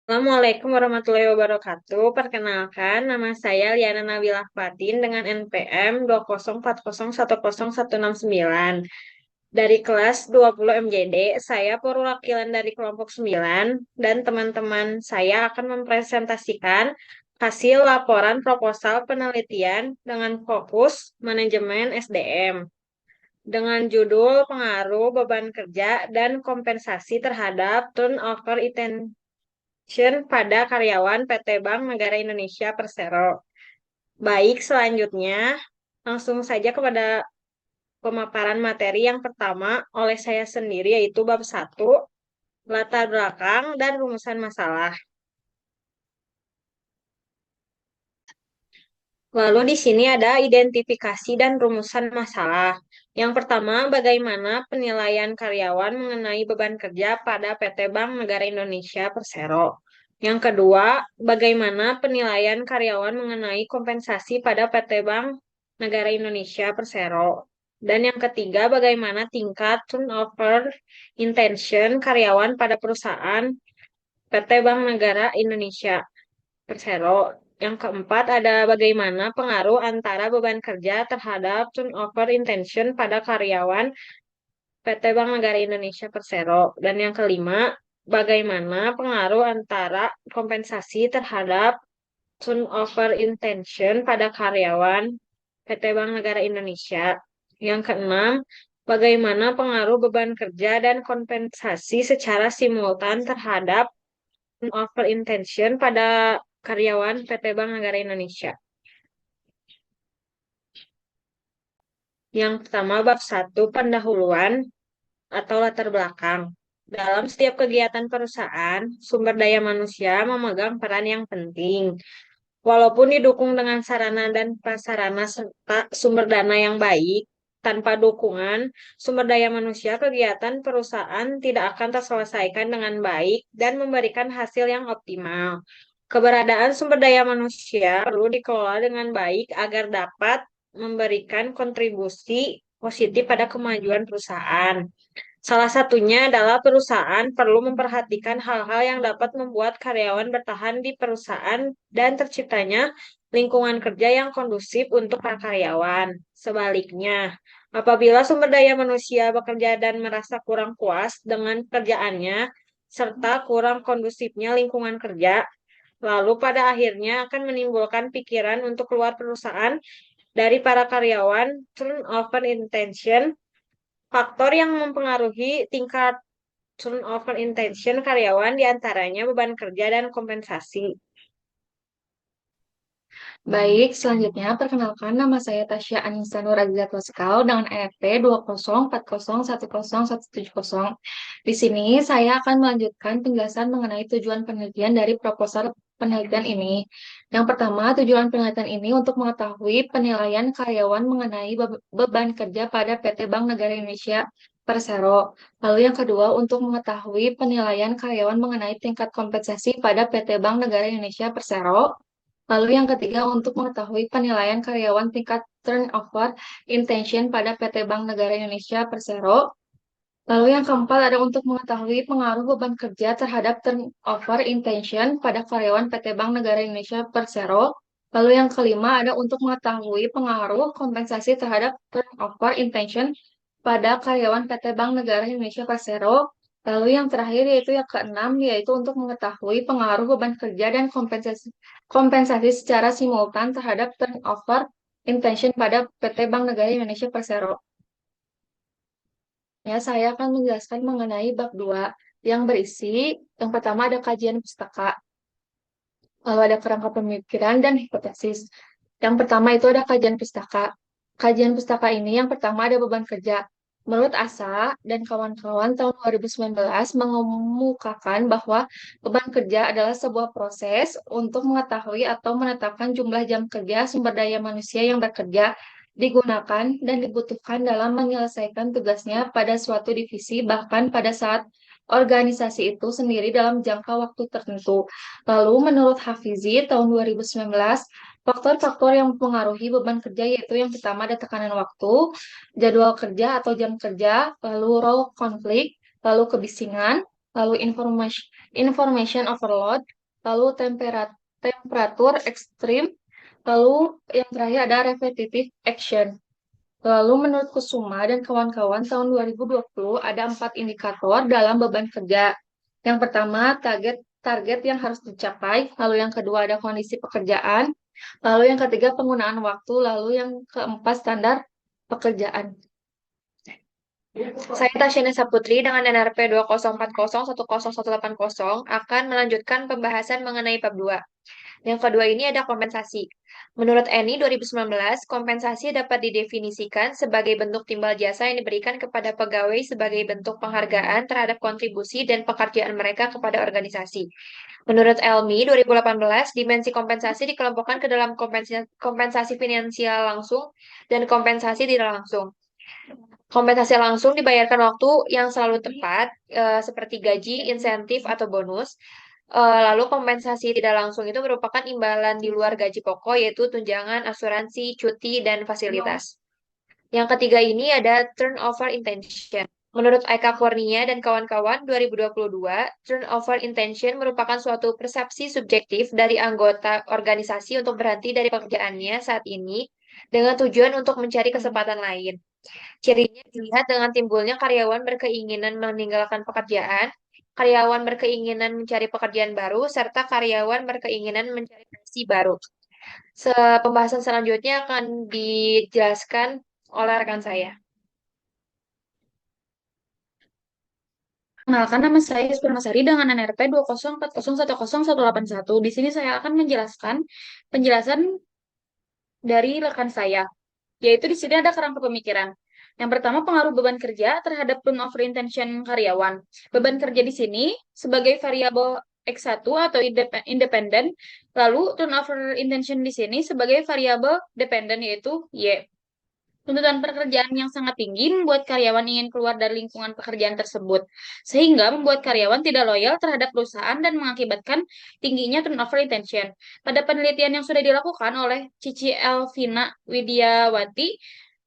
Assalamualaikum warahmatullahi wabarakatuh. Perkenalkan, nama saya Liana Nabilah Fatin dengan NPM 204010169 dari kelas 20 MJD. Saya perwakilan dari kelompok 9 dan teman-teman saya akan mempresentasikan hasil laporan proposal penelitian dengan fokus manajemen SDM dengan judul pengaruh beban kerja dan kompensasi terhadap turnover pada karyawan PT Bank Negara Indonesia Persero. Baik, selanjutnya langsung saja kepada pemaparan materi yang pertama oleh saya sendiri yaitu bab 1, latar belakang dan rumusan masalah. Lalu di sini ada identifikasi dan rumusan masalah. Yang pertama, bagaimana penilaian karyawan mengenai beban kerja pada PT Bank Negara Indonesia Persero. Yang kedua, bagaimana penilaian karyawan mengenai kompensasi pada PT Bank Negara Indonesia Persero. Dan yang ketiga, bagaimana tingkat turnover intention karyawan pada perusahaan PT Bank Negara Indonesia Persero. Yang keempat ada bagaimana pengaruh antara beban kerja terhadap turnover intention pada karyawan PT Bank Negara Indonesia Persero. Dan yang kelima, bagaimana pengaruh antara kompensasi terhadap turnover intention pada karyawan PT Bank Negara Indonesia. Yang keenam, bagaimana pengaruh beban kerja dan kompensasi secara simultan terhadap turnover intention pada karyawan PT Bank Negara Indonesia. Yang pertama, bab 1, pendahuluan atau latar belakang. Dalam setiap kegiatan perusahaan, sumber daya manusia memegang peran yang penting. Walaupun didukung dengan sarana dan prasarana serta sumber dana yang baik, tanpa dukungan sumber daya manusia, kegiatan perusahaan tidak akan terselesaikan dengan baik dan memberikan hasil yang optimal. Keberadaan sumber daya manusia perlu dikelola dengan baik agar dapat memberikan kontribusi positif pada kemajuan perusahaan. Salah satunya adalah perusahaan perlu memperhatikan hal-hal yang dapat membuat karyawan bertahan di perusahaan dan terciptanya lingkungan kerja yang kondusif untuk para karyawan. Sebaliknya, apabila sumber daya manusia bekerja dan merasa kurang puas dengan pekerjaannya, serta kurang kondusifnya lingkungan kerja, lalu pada akhirnya akan menimbulkan pikiran untuk keluar perusahaan dari para karyawan, turnover intention. Faktor yang mempengaruhi tingkat turnover intention karyawan diantaranya beban kerja dan kompensasi. Baik, selanjutnya perkenalkan nama saya Tasya Anissa Nurazia Toskal dengan NRT 204010170. Di sini saya akan melanjutkan penjelasan mengenai tujuan penelitian dari proposal penelitian ini. Yang pertama, tujuan penelitian ini untuk mengetahui penilaian karyawan mengenai beban kerja pada PT Bank Negara Indonesia Persero. Lalu yang kedua, untuk mengetahui penilaian karyawan mengenai tingkat kompensasi pada PT Bank Negara Indonesia Persero. Lalu yang ketiga untuk mengetahui penilaian karyawan tingkat turnover intention pada PT Bank Negara Indonesia Persero. Lalu yang keempat ada untuk mengetahui pengaruh beban kerja terhadap turnover intention pada karyawan PT Bank Negara Indonesia Persero. Lalu yang kelima ada untuk mengetahui pengaruh kompensasi terhadap turnover intention pada karyawan PT Bank Negara Indonesia Persero. Lalu yang terakhir yaitu yang keenam yaitu untuk mengetahui pengaruh beban kerja dan kompensasi secara simultan terhadap turnover intention pada PT Bank Negara Indonesia Persero. Ya, saya akan menjelaskan mengenai bab 2 yang berisi yang pertama ada kajian pustaka, lalu ada kerangka pemikiran dan hipotesis. Yang pertama itu ada kajian pustaka. Kajian pustaka ini yang pertama ada beban kerja. Menurut ASA dan kawan-kawan tahun 2019 mengemukakan bahwa beban kerja adalah sebuah proses untuk mengetahui atau menetapkan jumlah jam kerja sumber daya manusia yang bekerja, digunakan, dan dibutuhkan dalam menyelesaikan tugasnya pada suatu divisi bahkan pada saat organisasi itu sendiri dalam jangka waktu tertentu. Lalu menurut Hafizi tahun 2019, faktor-faktor yang mempengaruhi beban kerja yaitu yang pertama ada tekanan waktu, jadwal kerja atau jam kerja, lalu role konflik, lalu kebisingan, lalu information overload, lalu temperatur ekstrim, lalu yang terakhir ada repetitive action. Lalu menurut Kusuma dan kawan-kawan tahun 2020 ada 4 indikator dalam beban kerja. Yang pertama target target yang harus dicapai, lalu yang kedua ada kondisi pekerjaan, lalu yang ketiga penggunaan waktu, lalu yang keempat standar pekerjaan. Saya Tasyana Saputri dengan NRP 2040101800 akan melanjutkan pembahasan mengenai bab 2. Yang kedua ini ada kompensasi. Menurut Eni 2019, kompensasi dapat didefinisikan sebagai bentuk timbal jasa yang diberikan kepada pegawai sebagai bentuk penghargaan terhadap kontribusi dan pekerjaan mereka kepada organisasi. Menurut Elmi 2018, dimensi kompensasi dikelompokkan ke dalam kompensasi finansial langsung dan kompensasi tidak langsung. Kompensasi langsung dibayarkan waktu yang selalu tepat, seperti gaji, insentif, atau bonus. Lalu kompensasi tidak langsung itu merupakan imbalan di luar gaji pokok, yaitu tunjangan, asuransi, cuti, dan fasilitas. Yang ketiga ini ada turnover intention. Menurut Eka Kurnia dan kawan-kawan 2022, turnover intention merupakan suatu persepsi subjektif dari anggota organisasi untuk berhenti dari pekerjaannya saat ini dengan tujuan untuk mencari kesempatan lain. Cirinya dilihat dengan timbulnya karyawan berkeinginan meninggalkan pekerjaan, karyawan berkeinginan mencari pekerjaan baru, serta karyawan berkeinginan mencari profesi baru. Pembahasan selanjutnya akan dijelaskan oleh rekan saya. Kenalkan, nama saya Sari dengan NRP 2040101801. Di sini saya akan menjelaskan penjelasan dari rekan saya, yaitu di sini ada kerangka pemikiran. Yang pertama, pengaruh beban kerja terhadap turnover intention karyawan. Beban kerja di sini sebagai variabel X1 atau independen, lalu turnover intention di sini sebagai variabel dependen yaitu Y. Tuntutan pekerjaan yang sangat tinggi membuat karyawan ingin keluar dari lingkungan pekerjaan tersebut, sehingga membuat karyawan tidak loyal terhadap perusahaan dan mengakibatkan tingginya turnover retention. Pada penelitian yang sudah dilakukan oleh Cici Elvina Widiawati,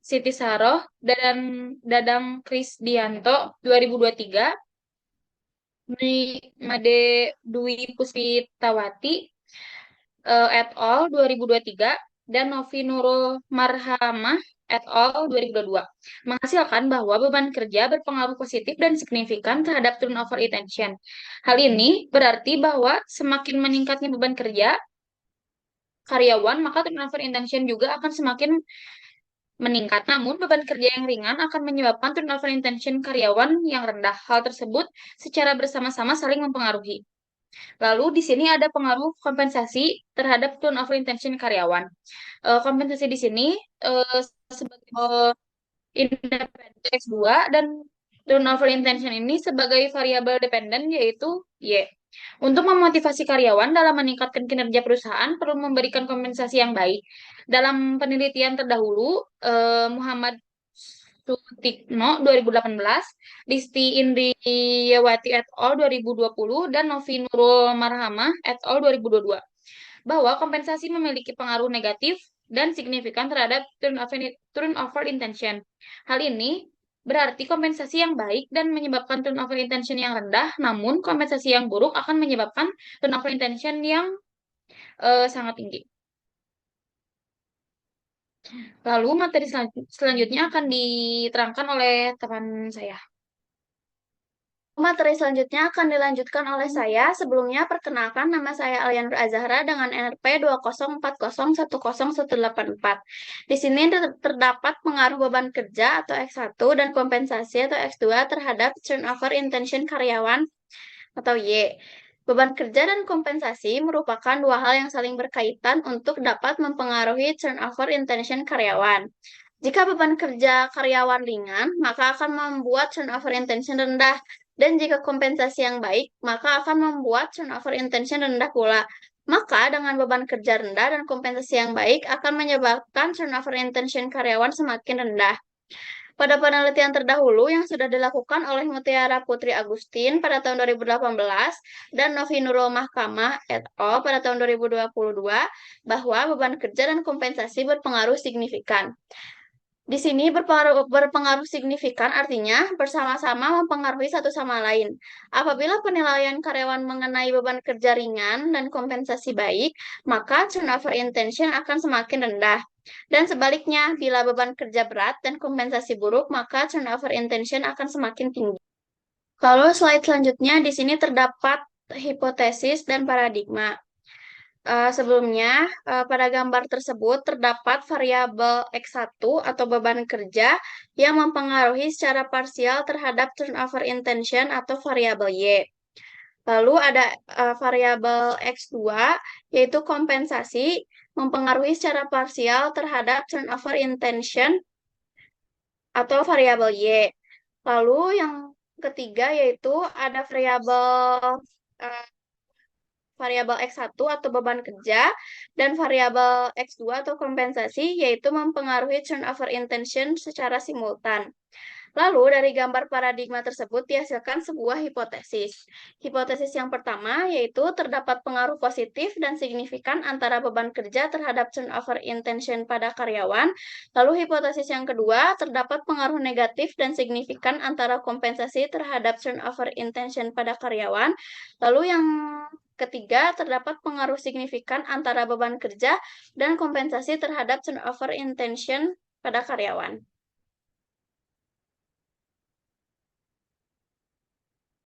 Siti Saroh, dan Dadang Krisdianto 2023, Made Dwi Puspitawati et al. 2023 dan Novi Nurul Marhamah et al. 2022 menghasilkan bahwa beban kerja berpengaruh positif dan signifikan terhadap turnover retention. Hal ini berarti bahwa semakin meningkatnya beban kerja karyawan, maka turnover retention juga akan semakin meningkat. Namun, beban kerja yang ringan akan menyebabkan turnover retention karyawan yang rendah. Hal tersebut secara bersama-sama saling mempengaruhi. Lalu di sini ada pengaruh kompensasi terhadap turnover intention karyawan. Kompensasi di sini sebagai independen X2 dan turnover intention ini sebagai variabel dependen yaitu Y. Untuk memotivasi karyawan dalam meningkatkan kinerja perusahaan perlu memberikan kompensasi yang baik. Dalam penelitian terdahulu, Muhammad Sutikno 2018, Disti Indriyawati et al. 2020, dan Novi Nurul Marhamah et al. 2022, bahwa kompensasi memiliki pengaruh negatif dan signifikan terhadap turnover intention. Hal ini berarti kompensasi yang baik dan menyebabkan turnover intention yang rendah, namun kompensasi yang buruk akan menyebabkan turnover intention yang sangat tinggi. Lalu materi selanjutnya akan diterangkan oleh teman saya. Materi selanjutnya akan dilanjutkan oleh saya. Sebelumnya, perkenalkan nama saya Alianur Azahra dengan NRP 2040101804. Di sini terdapat pengaruh beban kerja atau X1 dan kompensasi atau X2 terhadap turnover intention karyawan atau Y. Beban kerja dan kompensasi merupakan dua hal yang saling berkaitan untuk dapat mempengaruhi turnover intention karyawan. Jika beban kerja karyawan ringan, maka akan membuat turnover intention rendah. Dan jika kompensasi yang baik, maka akan membuat turnover intention rendah pula. Maka dengan beban kerja rendah dan kompensasi yang baik akan menyebabkan turnover intention karyawan semakin rendah. Pada penelitian terdahulu yang sudah dilakukan oleh Mutiara Putri Agustin pada tahun 2018 dan Novi Nurul Mahkamah et al. Pada tahun 2022, bahwa beban kerja dan kompensasi berpengaruh signifikan. Di sini berpengaruh signifikan artinya bersama-sama mempengaruhi satu sama lain. Apabila penilaian karyawan mengenai beban kerja ringan dan kompensasi baik, maka turnover intention akan semakin rendah. Dan sebaliknya, bila beban kerja berat dan kompensasi buruk, maka turnover intention akan semakin tinggi. Lalu slide selanjutnya di sini terdapat hipotesis dan paradigma. Sebelumnya, pada gambar tersebut terdapat variabel X1 atau beban kerja yang mempengaruhi secara parsial terhadap turnover intention atau variabel Y. Lalu ada variabel X2 yaitu kompensasi mempengaruhi secara parsial terhadap turnover intention atau variabel Y. Lalu yang ketiga yaitu ada uh, variabel X1 atau beban kerja dan variabel X2 atau kompensasi yaitu mempengaruhi turnover intention secara simultan. Lalu dari gambar paradigma tersebut dihasilkan sebuah hipotesis. Hipotesis yang pertama yaitu terdapat pengaruh positif dan signifikan antara beban kerja terhadap turnover intention pada karyawan. Lalu hipotesis yang kedua terdapat pengaruh negatif dan signifikan antara kompensasi terhadap turnover intention pada karyawan. Lalu yang ketiga terdapat pengaruh signifikan antara beban kerja dan kompensasi terhadap turnover intention pada karyawan.